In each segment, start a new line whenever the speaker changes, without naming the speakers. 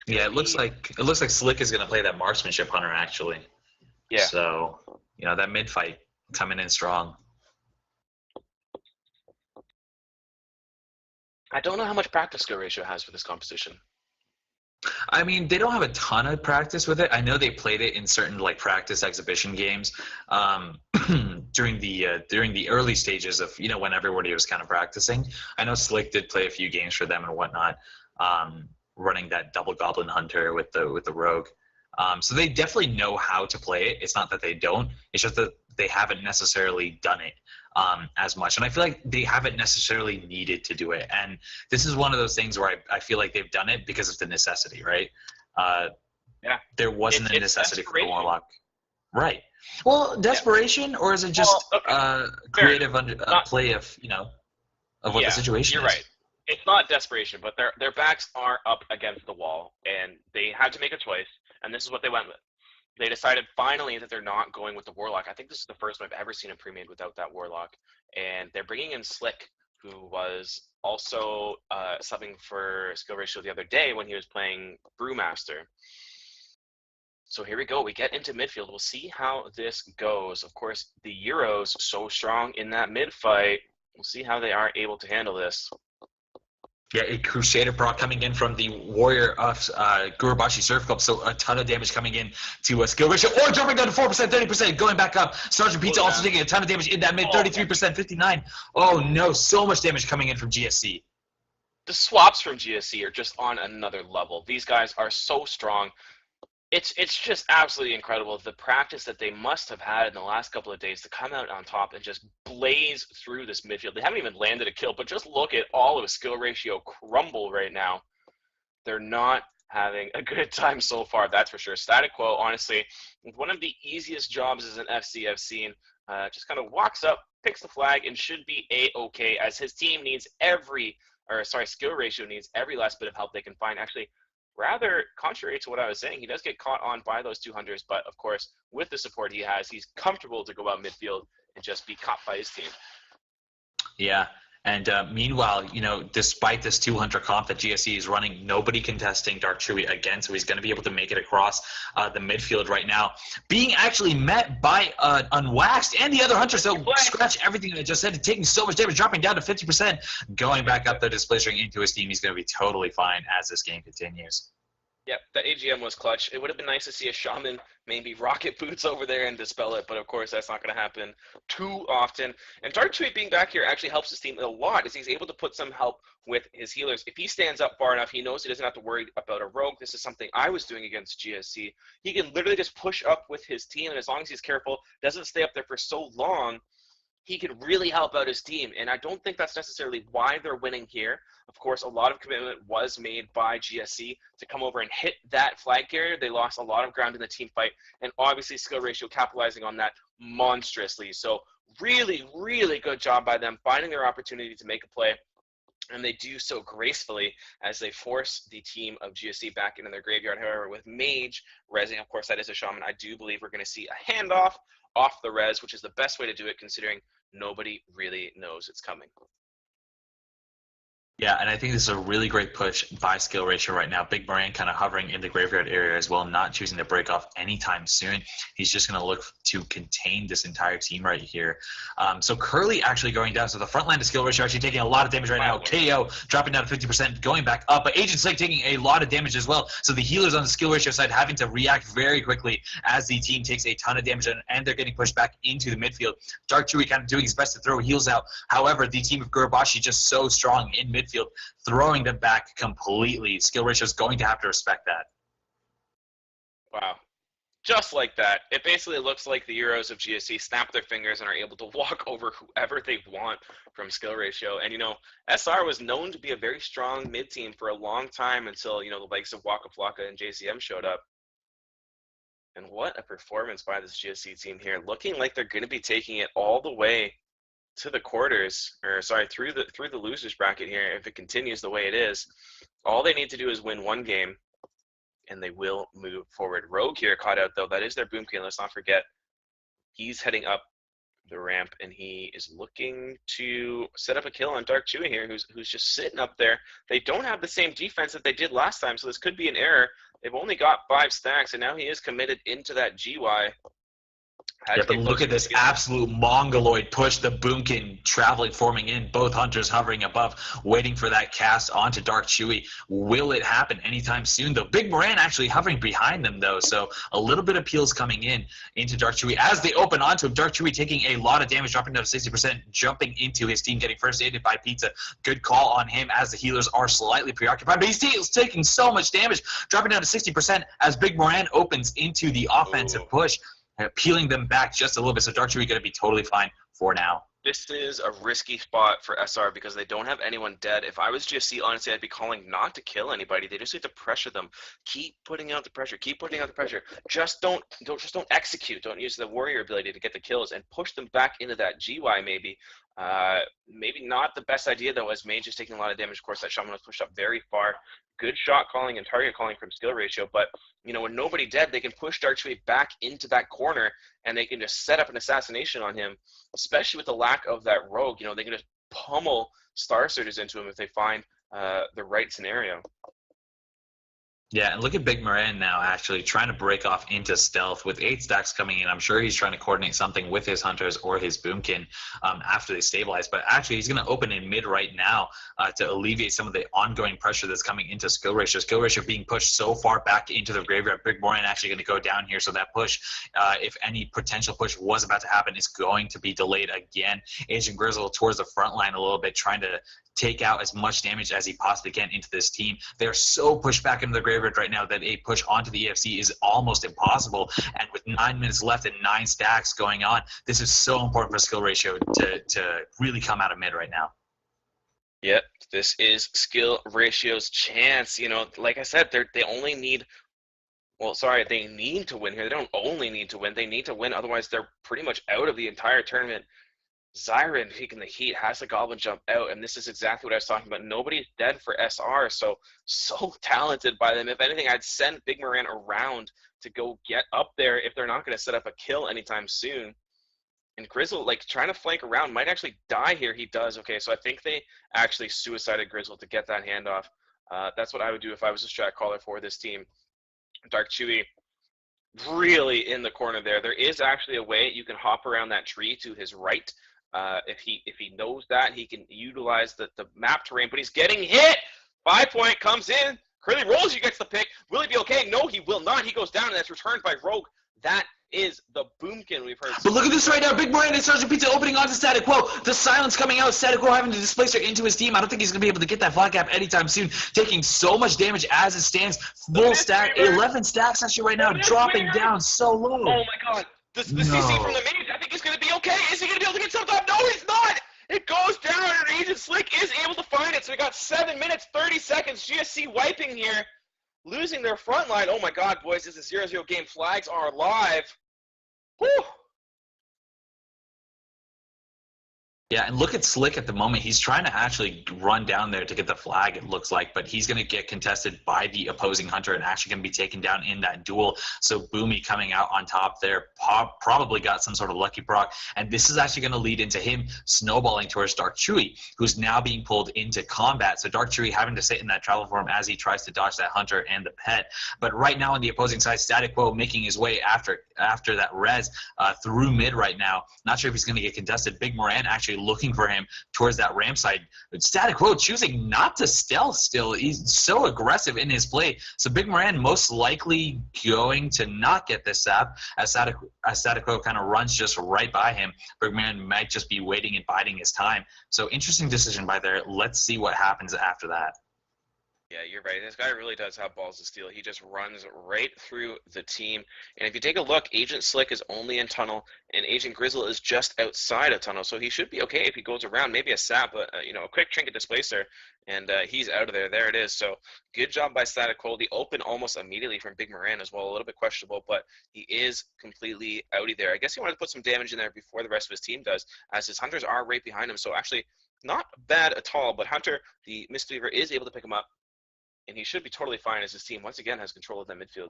Yeah, it looks like Slick is going to play that marksmanship hunter actually.
Yeah.
So, that mid fight coming in strong.
I don't know how much practice skill ratio has for this composition.
I mean, they don't have a ton of practice with it. I know they played it in certain practice exhibition games during the early stages of when everybody was kind of practicing. I know Slick did play a few games for them and whatnot, running that double goblin hunter with the rogue. So they definitely know how to play it. It's not that they don't. It's just that they haven't necessarily done it as much. And I feel like they haven't necessarily needed to do it. And this is one of those things where I feel like they've done it because of the necessity, right?
Yeah.
There wasn't a necessity for the Warlock. Right. Well, desperation, or is it just creative play of what the situation is?
You're right. It's not desperation, but their backs are up against the wall, and they had to make a choice, and this is what they went with. They decided finally that they're not going with the Warlock. I think this is the first one I've ever seen a pre-made without that Warlock. And they're bringing in Slick, who was also subbing for skill ratio the other day when he was playing Brewmaster. So here we go. We get into midfield. We'll see how this goes. Of course, the Euros so strong in that mid fight. We'll see how they are able to handle this.
Yeah, a Crusader proc coming in from the Warrior of Gurubashi Surf Club, so a ton of damage coming in to a skill ratio. Or jumping down to 4%, 30%, going back up. Srgntpizza also taking a ton of damage in that mid, 33%, 59. Oh no, so much damage coming in from GSC.
The swaps from GSC are just on another level. These guys are so strong. It's just absolutely incredible, the practice that they must have had in the last couple of days to come out on top and just blaze through this midfield. They haven't even landed a kill, but just look at all of skill ratio crumble right now. They're not having a good time so far, that's for sure. Staticquo, honestly, one of the easiest jobs as an FC I've seen. Just kind of walks up, picks the flag, and should be A-okay, as his team needs skill ratio needs every last bit of help they can find. Actually, rather contrary to what I was saying, he does get caught on by those two hunters, but of course, with the support he has, he's comfortable to go out midfield and just be caught by his team.
Yeah, and meanwhile, despite this 200 comp that GSE is running, nobody contesting Darkchewie again, so he's going to be able to make it across the midfield right now. Being actually met by Unwaxed and the other hunter, so scratch everything I just said, taking so much damage, dropping down to 50%, going back up the display string into his team. He's going to be totally fine as this game continues.
Yep, the AGM was clutch. It would have been nice to see a Shaman maybe rocket boots over there and dispel it, but of course that's not going to happen too often. And Darkchewie being back here actually helps his team a lot, as he's able to put some help with his healers. If he stands up far enough, he knows he doesn't have to worry about a rogue. This is something I was doing against GSC. He can literally just push up with his team, and as long as he's careful, doesn't stay up there for so long, he can really help out his team. And I don't think that's necessarily why they're winning here. Of course, a lot of commitment was made by GSC to come over and hit that flag carrier. They lost a lot of ground in the team fight, and obviously skill ratio capitalizing on that monstrously. So really, really good job by them finding their opportunity to make a play. And they do so gracefully as they force the team of GSC back into their graveyard. However, with Mage rezzing, of course, that is a Shaman. I do believe we're going to see a handoff off the res, which is the best way to do it considering nobody really knows it's coming.
Yeah, and I think this is a really great push by skill ratio right now. Bigmoran kind of hovering in the graveyard area as well, not choosing to break off anytime soon. He's just going to look to contain this entire team right here. So Curly actually going down. So the front line of skill ratio actually taking a lot of damage right now. KO dropping down to 50%, going back up. But Agent Slick taking a lot of damage as well. So the healers on the skill ratio side having to react very quickly as the team takes a ton of damage, and they're getting pushed back into the midfield. Darkchewie kind of doing his best to throw heals out. However, the team of Gurubashi just so strong in midfield, throwing them back completely. Skill ratio is going to have to respect that.
Wow. Just like that. It basically looks like the Euros of GSC snap their fingers and are able to walk over whoever they want from skill ratio. And, SR was known to be a very strong mid-team for a long time until, the likes of Waka Flocka and JCM showed up. And what a performance by this GSC team here. Looking like they're going to be taking it all the way to the quarters, through the losers bracket here. If it continues the way it is, all they need to do is win one game, and they will move forward. Rogue here caught out, though. That is their Boom Queen. Let's not forget, he's heading up the ramp, and he is looking to set up a kill on Darkchewie here, who's just sitting up there. They don't have the same defense that they did last time, so this could be an error. They've only got 5 stacks, and now he is committed into that GY.
Yeah, but look at this absolute mongoloid push. The Boomkin traveling, forming in, both hunters hovering above, waiting for that cast onto Darkchewie. Will it happen anytime soon, though? Bigmoran actually hovering behind them, though, so a little bit of peels coming in into Darkchewie as they open onto him. Darkchewie taking a lot of damage, dropping down to 60%, jumping into his team, getting first aided by Pizza. Good call on him as the healers are slightly preoccupied, but he's taking so much damage, dropping down to 60% as Bigmoran opens into the offensive push, peeling them back just a little bit. So Darkchewie going to be totally fine for now.
This is a risky spot for SR because they don't have anyone dead. If I was GSC, honestly, I'd be calling not to kill anybody. They just need to pressure them. Keep putting out the pressure. Keep putting out the pressure. Just don't execute. Don't use the warrior ability to get the kills and push them back into that GY maybe. Maybe not the best idea though, as Mage is taking a lot of damage. Of course, that Shaman was pushed up very far. Good shot calling and target calling from skill ratio, but you know, with nobody dead, they can push Darkchewie back into that corner and they can just set up an assassination on him, especially with the lack of that rogue. You know, they can just pummel Star Surges into him if they find the right scenario.
Yeah, and look at Bigmoran now actually trying to break off into stealth with 8 stacks coming in. I'm sure he's trying to coordinate something with his hunters or his Boomkin after they stabilize. But actually, he's going to open in mid right now to alleviate some of the ongoing pressure that's coming into skill ratio. Skill ratio being pushed so far back into the graveyard. Bigmoran actually going to go down here. So that push, if any potential push was about to happen, is going to be delayed again. Agntgrizzle towards the front line a little bit, trying to take out as much damage as he possibly can into this team. They're so pushed back into the graveyard right now that a push onto the EFC is almost impossible. And with 9 minutes left and 9 stacks going on, this is so important for skill ratio to really come out of mid right now.
Yep, this is skill ratio's chance. You know, like I said, they only need. Well, sorry, they need to win here. They don't only need to win. They need to win. Otherwise, they're pretty much out of the entire tournament. Zeirenn taking the heat, has the goblin jump out, and this is exactly what I was talking about. Nobody's dead for SR, so talented by them. If anything, I'd send Bigmoran around to go get up there if they're not going to set up a kill anytime soon. And Grizzle, like, trying to flank around, might actually die here. He does. Okay, so I think they actually suicided Grizzle to get that handoff. That's what I would do if I was a strat caller for this team. Darkchewie really in the corner there. There is actually a way you can hop around that tree to his right. If he knows that, he can utilize the map terrain, but he's getting hit. 5 point comes in. Curly rolls, he gets the pick. Will he be okay? No, he will not. He goes down, and that's returned by Rogue. That is the Boomkin we've heard.
But look at this right now. Bigmoran and Srgntpizza opening onto Staticquo. The silence coming out. Staticquo having to displace her into his team. I don't think he's going to be able to get that flag cap anytime soon. Taking so much damage as it stands. Full stack. 11 stacks actually right now. Dropping down so low.
Oh, my God. The CC from the Mage, I think he's going to be okay. Is he going to be able to get something up? No, he's not. It goes down, and Agent Slick is able to find it. So we got 7 minutes, 30 seconds. GSC wiping here. Losing their front line. Oh, my God, boys. This is a 0-0 game. Flags are live. Whew.
Yeah, and look at Slick at the moment. He's trying to actually run down there to get the flag, it looks like, but he's going to get contested by the opposing hunter and actually going to be taken down in that duel. So Boomie coming out on top there, probably got some sort of lucky proc, and this is actually going to lead into him snowballing towards Darkchewie, who's now being pulled into combat. So Darkchewie having to sit in that travel form as he tries to dodge that hunter and the pet. But right now on the opposing side, Staticquo making his way after that res through mid right now. Not sure if he's going to get contested. Bigmoran actually looking for him towards that ramp side. But Staticquo choosing not to stealth still. He's so aggressive in his play. So Bigmoran most likely going to not get this sap as Staticquo kind of runs just right by him. Bigmoran might just be waiting and biding his time. So interesting decision by there. Let's see what happens after that.
Yeah, you're right. This guy really does have balls of steel. He just runs right through the team. And if you take a look, Agent Slick is only in tunnel, and Agntgrizzle is just outside of tunnel. So he should be okay if he goes around. Maybe a sap, a quick trinket displacer, and he's out of there. There it is. So good job by Staticquo. The open almost immediately from Bigmoran as well. A little bit questionable, but he is completely outie there. I guess he wanted to put some damage in there before the rest of his team does, as his hunters are right behind him. So actually not bad at all. But Hüntër, the Mistweaver, is able to pick him up. And he should be totally fine as his team, once again, has control of that midfield.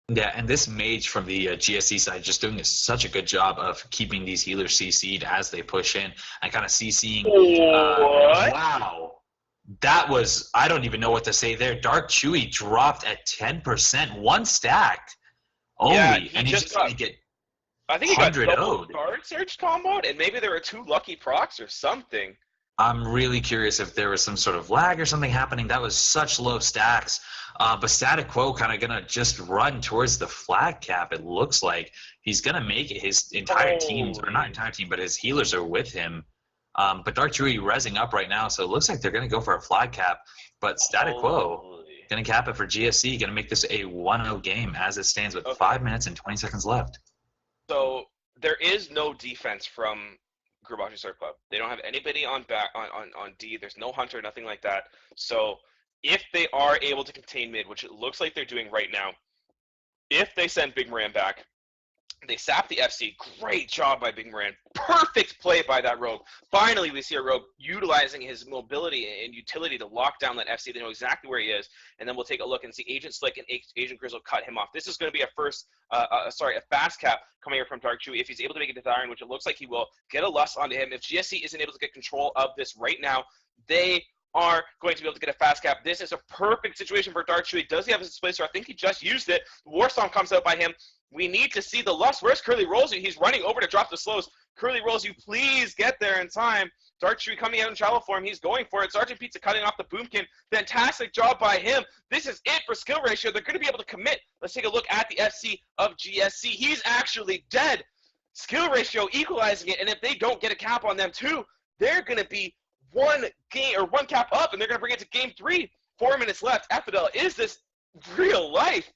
Yeah, and this Mage from the GSC side just doing such a good job of keeping these healers CC'd as they push in and kind of CCing. Wow. That was, I don't even know what to say there. Darkchewie dropped at 10%, one stack only, and he's just going to get
I think he got
100
double
owed.
guard search comboed, and maybe there were 2 lucky procs or something.
I'm really curious if there was some sort of lag or something happening. That was such low stacks. But Staticquo kind of going to just run towards the flag cap, it looks like. He's going to make it. His entire team, or not entire team, but his healers are with him. But Darkchewie rezzing up right now, so it looks like they're going to go for a flag cap. But Staticquo going to cap it for GSC, going to make this a 1-0 game as it stands with 5 minutes and 20 seconds left.
So there is no defense from Gurubashi Surf Club. They don't have anybody on D. There's no Hüntër, nothing like that. So if they are able to contain mid, which it looks like they're doing right now, if they send Bigmoran back, they sap the FC. Great job by Bigmoran. Perfect play by that rogue. Finally, we see a rogue utilizing his mobility and utility to lock down that FC. They know exactly where he is. And then we'll take a look and see Agent Slick and Agntgrizzle cut him off. This is going to be a fast cap coming here from Darkchewie. If he's able to make it to Zeirenn, which it looks like he will, get a lust onto him. If GSC isn't able to get control of this right now, they are going to be able to get a fast cap. This is a perfect situation for Darkchewie. Does he have his displacer? I think he just used it. War Song comes out by him. We need to see the lust. Where's Curly Rolls? He's running over to drop the slows. Curly Rolls, you please get there in time. Darkchewie coming out in shallow form. He's going for it. Srgntpizza cutting off the Boomkin. Fantastic job by him. This is it for skill ratio. They're going to be able to commit. Let's take a look at the FC of GSC. He's actually dead. Skill ratio equalizing it. And if they don't get a cap on them too, they're going to be one cap up, and they're going to bring it to game 3. 4 minutes left. Affidel, is this real life?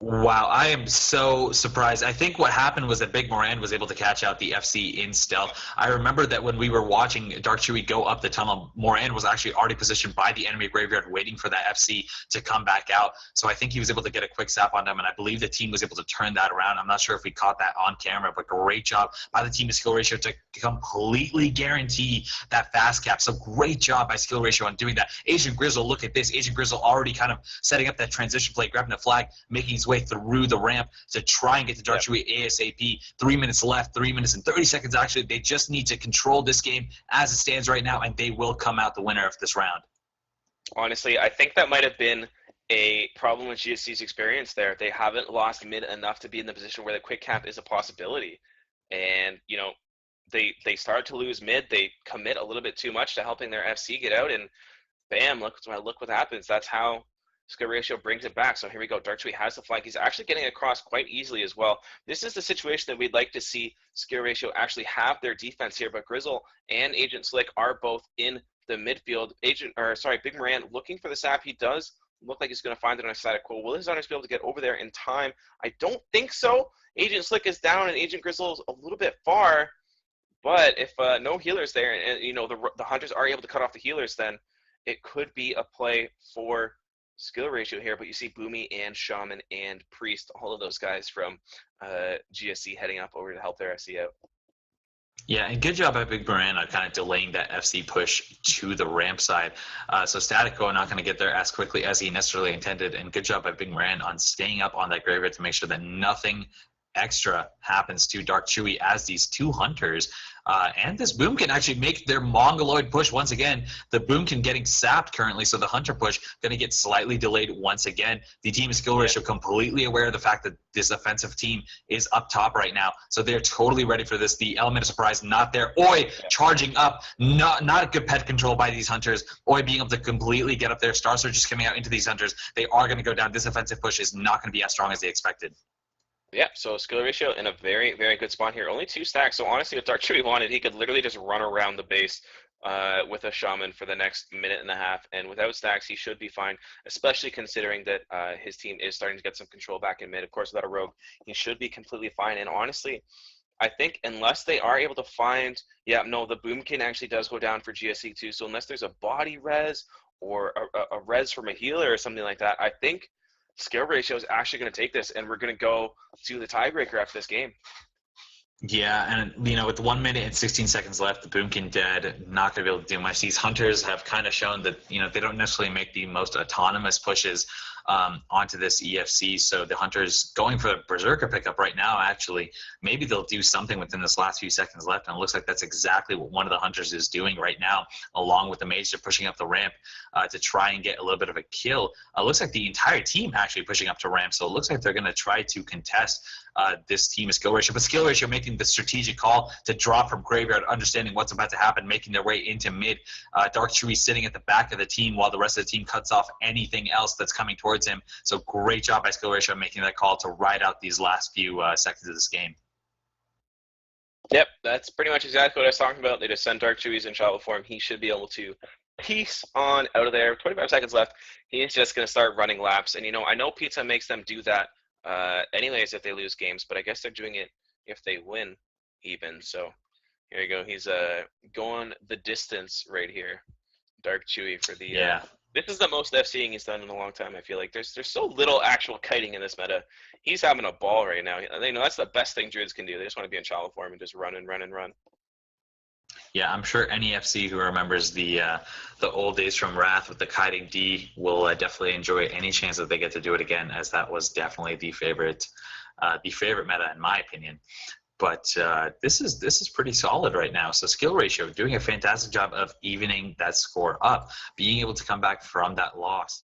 Wow, I am so surprised. I think what happened was that Bigmoran was able to catch out the FC in stealth. I remember that when we were watching Darkchewie go up the tunnel, Moran was actually already positioned by the enemy graveyard waiting for that FC to come back out. So I think he was able to get a quick sap on them, and I believe the team was able to turn that around. I'm not sure if we caught that on camera, but great job by the team of skill ratio to completely guarantee that fast cap. So great job by skill ratio on doing that. Agntgrizzle, look at this. Agntgrizzle already kind of setting up that transition play, grabbing the flag, making his way through the ramp to try and get to Darkchewie ASAP. 3 minutes left, 3 minutes and 30 seconds actually. They just need to control this game as it stands right now, and they will come out the winner of this round.
Honestly, I think that might have been a problem with GSC's experience there. They haven't lost mid enough to be in the position where the quick cap is a possibility. And, you know, they start to lose mid. They commit a little bit too much to helping their FC get out, and bam, look what happens. That's how skill ratio brings it back. So here we go. Darkchewie has the flank. He's actually getting across quite easily as well. This is the situation that we'd like to see skill ratio actually have their defense here. But Grizzle and Agent Slick are both in the midfield. Bigmoran looking for the sap. He does look like he's going to find it on a Staticquo. Will his owners be able to get over there in time? I don't think so. Agent Slick is down and Agntgrizzle is a little bit far. But if no healers there, and you know the Hunters are able to cut off the healers, then it could be a play for skill ratio here. But you see Boomie and Shaman and Prîêst, all of those guys from GSC heading up over to help their FC out.
Yeah, and good job by Bigmoran on kind of delaying that FC push to the ramp side. So Staticquo not going to get there as quickly as he necessarily intended, and good job by Bigmoran on staying up on that graveyard to make sure that nothing extra happens to Darkchewie as these two Hunters and this Boom can actually make their Mongoloid push once again. The Boom can getting sapped currently, so the Hüntër push going to get slightly delayed once again. The team is skill ratio completely aware of the fact that this offensive team is up top right now, so they're totally ready for this. The element of surprise not there. Oi charging up, not good pet control by these Hunters. Oi being able to completely get up there. Star Surge is coming out into these Hunters. They are going to go down. This offensive push is not going to be as strong as they expected.
Yeah, so skill ratio in a very, very good spot here. Only 2 stacks, so honestly, if Darkchewie wanted, he could literally just run around the base with a Shaman for the next minute and a half, and without stacks, he should be fine, especially considering that his team is starting to get some control back in mid. Of course, without a rogue, he should be completely fine, and honestly, I think unless they are able to find, the Boomkin actually does go down for GSC too, so unless there's a body res or a res from a healer or something like that, I think skill ratio is actually going to take this, and we're going to go to the tiebreaker after this game.
Yeah, and with 1 minute and 16 seconds left, the Boomkin dead, not going to be able to do much. These Hunters have kind of shown that they don't necessarily make the most autonomous pushes, onto this EFC. So the Hunters going for a Berserker pickup right now, actually. Maybe they'll do something within this last few seconds left, and it looks like that's exactly what one of the Hunters is doing right now, along with the Mage. They're pushing up the ramp to try and get a little bit of a kill. Looks like the entire team actually pushing up to ramp, so it looks like they're going to try to contest this team's skill ratio. But skill ratio making the strategic call to drop from graveyard, understanding what's about to happen, making their way into mid. Darkchewie sitting at the back of the team while the rest of the team cuts off anything else that's coming towards him. So great job by skill ratio making that call to ride out these last few seconds of this game.
Yep, that's pretty much exactly what I was talking about. They just sent Darkchewie's in shovel form. He should be able to piece on out of there. 25 seconds left. He's just going to start running laps. And, I know pizza makes them do that anyways if they lose games, but I guess they're doing it if they win even. So here you go. He's going the distance right here. Darkchewie for the this is the most FCing he's done in a long time. I feel like there's so little actual kiting in this meta. He's having a ball right now. That's the best thing Druids can do. They just want to be in shallow form and just run and run and run.
Yeah, I'm sure any FC who remembers the old days from Wrath with the kiting D will definitely enjoy any chance that they get to do it again, as that was definitely the favorite meta in my opinion. But this is pretty solid right now. So skill ratio doing a fantastic job of evening that score up, being able to come back from that loss.